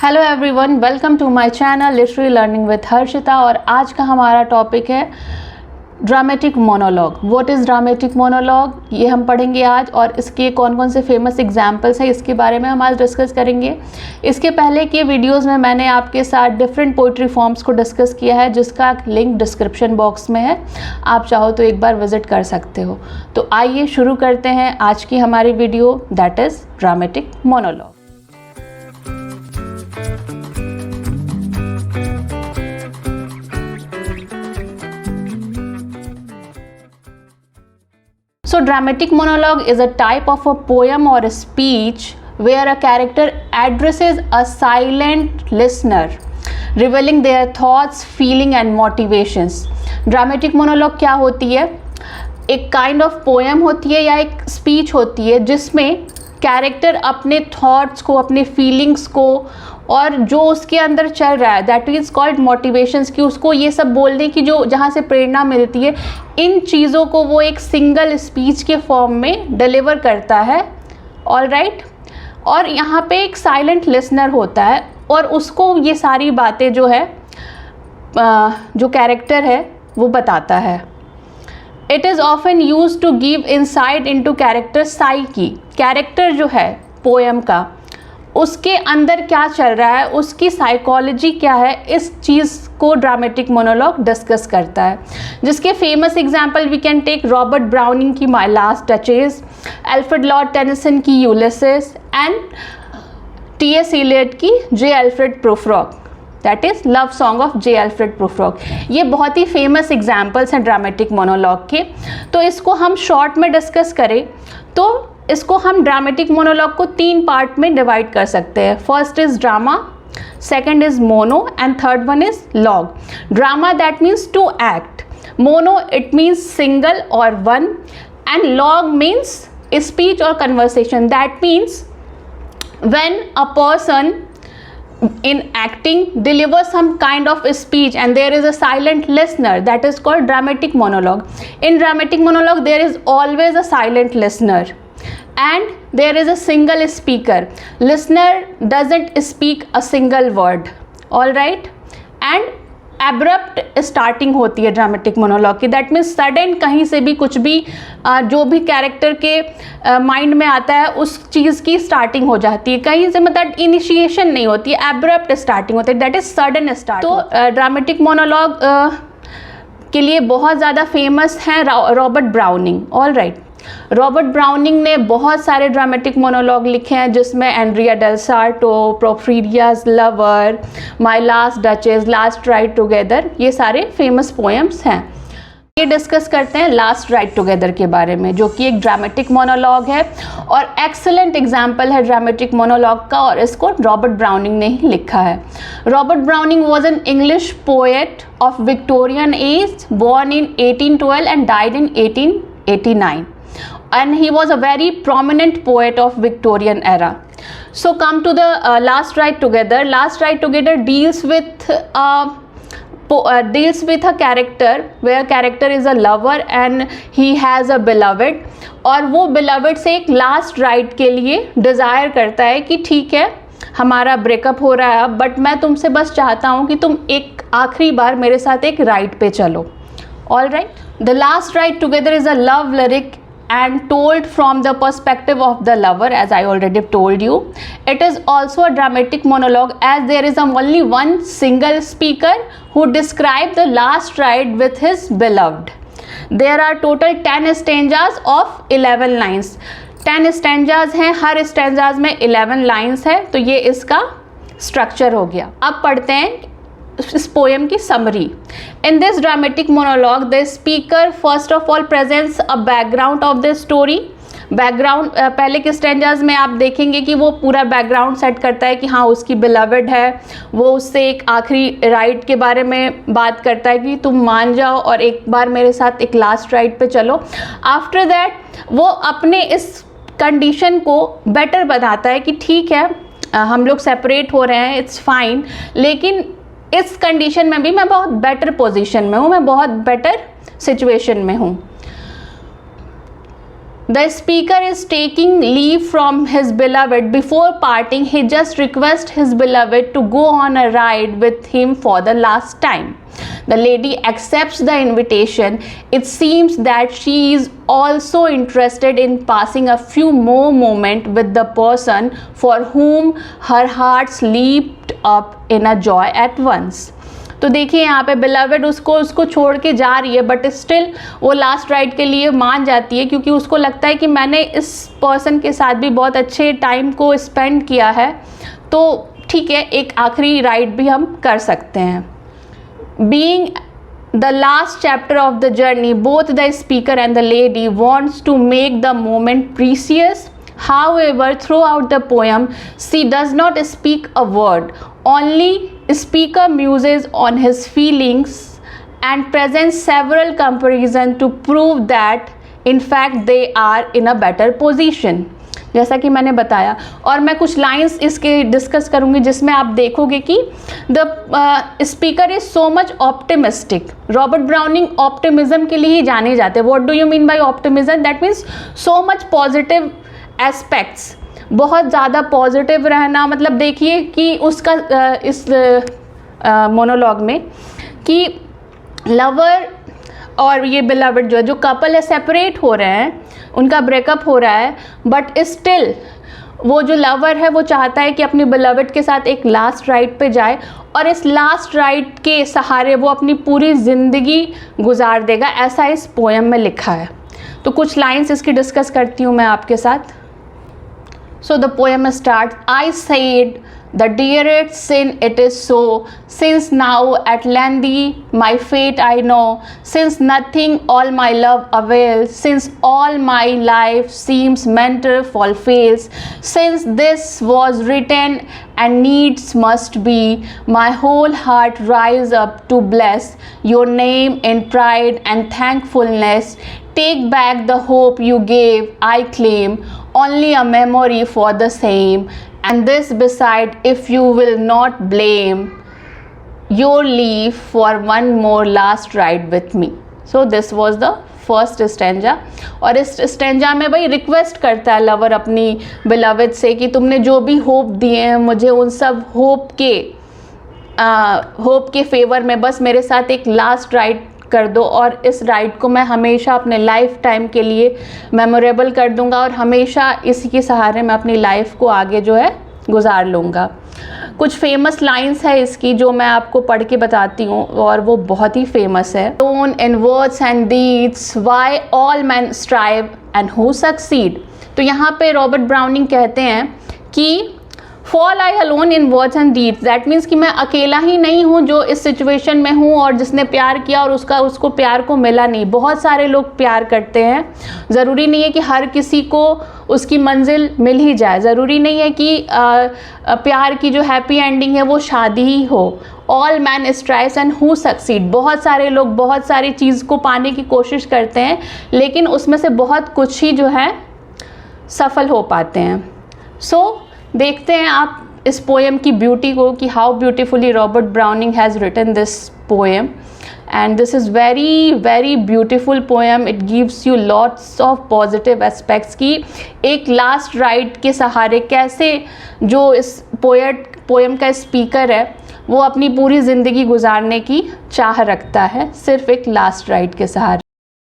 Hello everyone, welcome to my channel literary learning with Harshita. और आज का हमारा टॉपिक है dramatic monologue. What is dramatic monologue, ये हम पढ़ेंगे आज। और इसके कौन कौन से फेमस एग्जाम्पल्स हैं इसके बारे में हम आज डिस्कस करेंगे। इसके पहले के वीडियोस में मैंने आपके साथ डिफरेंट पोइट्री फॉर्म्स को डिस्कस किया है, जिसका लिंक डिस्क्रिप्शन बॉक्स में है, आप चाहो तो एक बार विजिट कर सकते हो। तो आइए शुरू करते हैं आज की हमारी video, that is dramatic monologue. So dramatic monologue is a type of a poem or a speech where a character addresses a silent listener, revealing their thoughts, feeling and motivations. Dramatic monologue क्या होती है? एक kind of poem होती है या एक speech होती है जिसमें कैरेक्टर अपने थॉट्स को, अपने फीलिंग्स को और जो उसके अंदर चल रहा है, दैट इज़ कॉल्ड मोटिवेशंस, कि उसको ये सब बोलने की जो जहाँ से प्रेरणा मिलती है, इन चीज़ों को वो एक सिंगल स्पीच के फॉर्म में डिलीवर करता है। All right. और यहाँ पे एक साइलेंट लिसनर होता है और उसको ये सारी बातें जो है जो कैरेक्टर है वो बताता है। It is often used to give insight into character psyche. Character जो है पोएम का, उसके अंदर क्या चल रहा है, उसकी साइकोलॉजी क्या है, इस चीज़ को ड्रामेटिक मोनोलॉग डिस्कस करता है। जिसके famous example we can take Robert Browning की my last duchess, Alfred Lord Tennyson की यूलिसेस एंड टी.एस. इलियट की J. Alfred Prufrock, that is love song of J. Alfred Prufrock. ये बहुत ही famous examples हैं ड्रामेटिक मोनोलॉग के। तो इसको हम शॉर्ट में डिस्कस करें तो इसको हम ड्रामेटिक मोनोलॉग को 3 पार्ट में डिवाइड कर सकते हैं। First is drama, second is mono and third one is log. Drama that means to act, mono it means single और one, and log means speech और conversation. That means when a person in acting delivers some kind of a speech and there is a silent listener, that is called dramatic monologue. In dramatic monologue there is always a silent listener and there is a single speaker. Listener doesn't speak a single word. All right. And abrupt starting होती है dramatic monologue की। That means sudden कहीं से भी कुछ भी जो भी कैरेक्टर के माइंड में आता है उस चीज़ की स्टार्टिंग हो जाती है। कहीं से मतलब इनिशिएशन नहीं होती है, एब्रप्ट स्टार्टिंग होती है, दैट इज सडन स्टार्ट। तो ड्रामेटिक मोनोलॉग के लिए बहुत ज़्यादा फेमस हैं Robert Browning. All right. Robert Browning ने बहुत सारे ड्रामेटिक मोनोलॉग लिखे हैं, जिसमें Andrea del Sarto, Porphyria's lover, my last duchess, last ride together, ये सारे फेमस पोएम्स हैं। ये डिस्कस करते हैं लास्ट राइड टुगेदर के बारे में, जो कि एक ड्रामेटिक मोनोलॉग है और एक्सेलेंट एग्जाम्पल है ड्रामेटिक मोनोलॉग का, और इसको रॉबर्ट ब्राउनिंग ने ही लिखा है। Robert browning was an English poet of Victorian age, born in 1812 and died in 1889. And he was a very prominent poet of Victorian era. So come to the Last Ride Together. Last Ride Together deals with a character where character is a lover and he has a beloved, और वो beloved से एक last ride के लिए desire करता है कि ठीक है हमारा ब्रेकअप हो रहा है, बट मैं तुमसे बस चाहता हूँ कि तुम एक आखिरी बार मेरे साथ एक राइड पे चलो। All right. The Last Ride Together is a love lyric and told from the perspective of the lover, as I already told you. It is also a dramatic monologue as there is only one single speaker who describes the last ride with his beloved. There are total 10 stanzas of 11 lines. 10 stanzas हैं, हर stanzas में 11 lines है। तो ये इसका structure हो गया। अब पढ़ते हैं इस पोएम की summary. In this dramatic monologue the speaker first of all presents a background of the story. Background पहले के स्टैंजाज में आप देखेंगे कि वो पूरा बैकग्राउंड सेट करता है कि हाँ उसकी बिलवड है, वो उससे एक आखिरी राइड के बारे में बात करता है कि तुम मान जाओ और एक बार मेरे साथ एक लास्ट राइड पे चलो। आफ्टर दैट वो अपने इस कंडीशन को बेटर बताता है कि ठीक है हम लोग सेपरेट हो रहे हैं, इट्स फाइन, लेकिन इस कंडीशन में भी मैं बहुत बेटर पोजीशन में हूँ, मैं बहुत बेटर सिचुएशन में हूँ। The speaker is taking leave from his beloved. Before parting, he just requests his beloved to go on a ride with him for the last time. The lady accepts the invitation. It seems that she is also interested in passing a few more moments with the person for whom her heart leaped up in a joy at once. तो देखिए यहाँ पे beloved उसको छोड़ के जा रही है, बट स्टिल वो लास्ट राइड के लिए मान जाती है, क्योंकि उसको लगता है कि मैंने इस पर्सन के साथ भी बहुत अच्छे टाइम को स्पेंड किया है, तो ठीक है एक आखिरी राइड भी हम कर सकते हैं. Being the last chapter of the journey, both the speaker and the lady wants to make the moment precious. However, throughout the poem, she does not speak a word. Only speaker muses on his feelings and presents several comparisons to prove that in fact they are in a better position. जैसा कि मैंने बताया, और मैं कुछ lines इसके discuss करूँगी जिसमें आप देखोगे कि the speaker is so much optimistic. Robert browning optimism के लिए ही जाने जाते हैं. What do you mean by optimism? That means so much positive aspects, बहुत ज़्यादा पॉजिटिव रहना. मतलब देखिए कि उसका इस मोनोलॉग में कि लवर और ये बिलवेड जो कपल है सेपरेट हो रहे हैं, उनका ब्रेकअप हो रहा है, बट स्टिल वो जो लवर है वो चाहता है कि अपनी बिलवेड के साथ एक लास्ट राइड पे जाए, और इस लास्ट राइड के सहारे वो अपनी पूरी ज़िंदगी गुजार देगा, ऐसा इस पोएम में लिखा है. तो कुछ लाइंस इसकी डिस्कस करती हूँ मैं आपके साथ. So the poem starts, I said, the dearest sin it is so, since now at length my fate I know, since nothing all my love avails, since all my life seems meant to fall fails, since this was written and needs must be, my whole heart rise up to bless your name in pride and thankfulness. Take back the hope you gave, I claim, only a memory for the same, and this beside, if you will not blame your leave for one more last ride with me. So this was the first stanza, और इस stanza में भाई request करता है lover अपनी beloved से कि तुमने जो भी होप दिए हैं मुझे, उन सब होप के फेवर में बस मेरे साथ एक लास्ट राइड कर दो, और इस राइड को मैं हमेशा अपने लाइफ टाइम के लिए मेमोरेबल कर दूंगा, और हमेशा इसी के सहारे मैं अपनी लाइफ को आगे जो है गुजार लूँगा. कुछ फेमस लाइंस है इसकी जो मैं आपको पढ़ के बताती हूँ, और वो बहुत ही फेमस है. Alone in words and deeds, why all men strive and who succeed. तो यहाँ पे रॉबर्ट ब्राउनिंग कहते हैं कि fall I alone in words and deeds, that means कि मैं अकेला ही नहीं हूँ जो इस सिचुएशन में हूँ और जिसने प्यार किया और उसको प्यार को मिला नहीं. बहुत सारे लोग प्यार करते हैं, ज़रूरी नहीं है कि हर किसी को उसकी मंजिल मिल ही जाए, ज़रूरी नहीं है कि प्यार की जो हैप्पी एंडिंग है वो शादी ही हो. All man strives and who succeed, बहुत सारे लोग बहुत सारी चीज़ को पाने की कोशिश करते हैं, लेकिन उसमें से बहुत कुछ ही जो है सफल हो पाते हैं. सो देखते हैं आप इस पोएम की ब्यूटी को कि how beautifully Robert Browning has written this poem, and this is very very beautiful poem. It gives you lots of positive aspects कि एक लास्ट राइड के सहारे कैसे जो इस पोएम का स्पीकर है वो अपनी पूरी ज़िंदगी गुजारने की चाह रखता है सिर्फ एक लास्ट राइड के सहारे.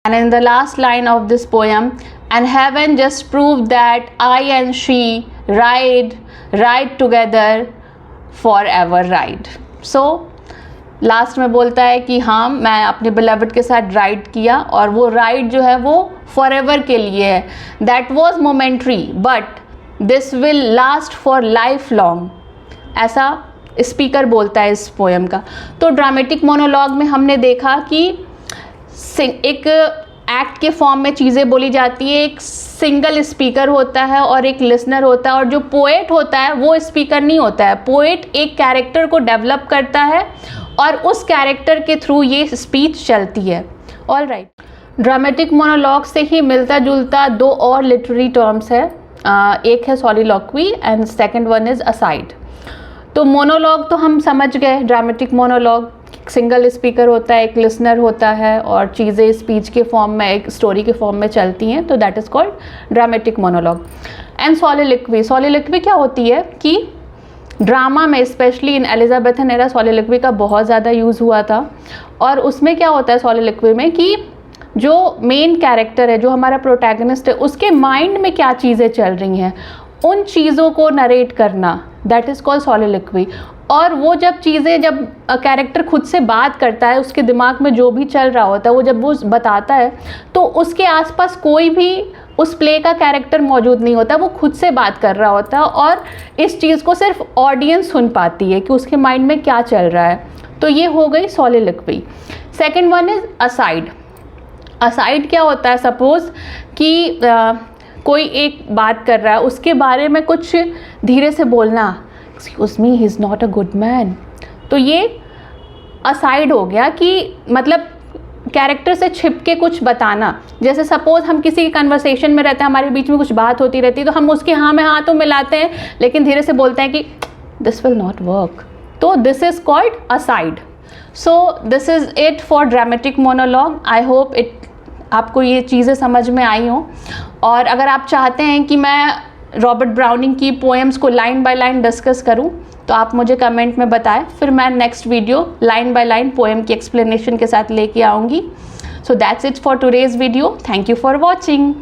And in the last line of this poem, and heaven just proved that I and she ride together forever ride. So last में बोलता है कि हाँ मैं अपने बिलवेड के साथ राइड किया, और वो राइड जो है वो फॉरएवर के लिए है. That was momentary but this will last for life long, ऐसा स्पीकर बोलता है इस पोएम का. तो ड्रामेटिक मोनोलॉग में हमने देखा कि एक एक्ट के फॉर्म में चीज़ें बोली जाती है, एक सिंगल स्पीकर होता है और एक लिसनर होता है, और जो पोएट होता है वो स्पीकर नहीं होता है. पोएट एक कैरेक्टर को डेवलप करता है और उस कैरेक्टर के थ्रू ये स्पीच चलती है. ऑल राइट, ड्रामेटिक मोनोलॉग से ही मिलता जुलता दो और लिटरेरी टर्म्स है, एक है soliloquy and second one is aside. तो मोनोलॉग तो हम समझ गए, ड्रामेटिक मोनोलॉग सिंगल स्पीकर होता है, एक लिसनर होता है और चीज़ें स्पीच के फॉर्म में, एक स्टोरी के फॉर्म में चलती हैं, तो that is called dramatic monologue. And soliloquy, soliloquy क्या होती है कि ड्रामा में specially in Elizabethan era soliloquy का बहुत ज़्यादा यूज़ हुआ था। और उसमें क्या होता है सॉलिलोक्वी में कि जो मेन कैरेक्टर है, जो हमारा प्रोटैगनिस्ट है, उसके माइंड में क्या चीज़ें चल रही हैं, उन चीज़ों को नरेट करना, दैट इज़ कॉल्ड सॉलिलोक्वी। और वो जब कैरेक्टर खुद से बात करता है, उसके दिमाग में जो भी चल रहा होता है, वो जब वो बताता है तो उसके आसपास कोई भी उस प्ले का कैरेक्टर मौजूद नहीं होता, वो खुद से बात कर रहा होता है और इस चीज़ को सिर्फ ऑडियंस सुन पाती है कि उसके माइंड में क्या चल रहा है। तो ये हो गई soliloquy. Second one is aside. Aside क्या होता है, सपोज़ कि कोई एक बात कर रहा है, उसके बारे में कुछ धीरे से बोलना, excuse me, he is not a good man. तो ये असाइड हो गया कि मतलब कैरेक्टर से छिप के कुछ बताना। जैसे सपोज़ हम किसी कन्वर्सेशन में रहते हैं, हमारे बीच में कुछ बात होती रहती है, तो हम उसके हाँ में हाँ तो मिलाते हैं, लेकिन धीरे से बोलते हैं कि दिस विल नॉट वर्क। तो this is called aside. So this is it for dramatic monologue. I hope आपको ये चीज़ें समझ में आई हों। और अगर आप चाहते हैं कि मैं रॉबर्ट ब्राउनिंग की पोएम्स को लाइन बाय लाइन डिस्कस करूं, तो आप मुझे कमेंट में बताएं, फिर मैं next video line by line poem की एक्सप्लेनेशन के साथ लेके आऊँगी। So that's it for today's video. Thank you for watching.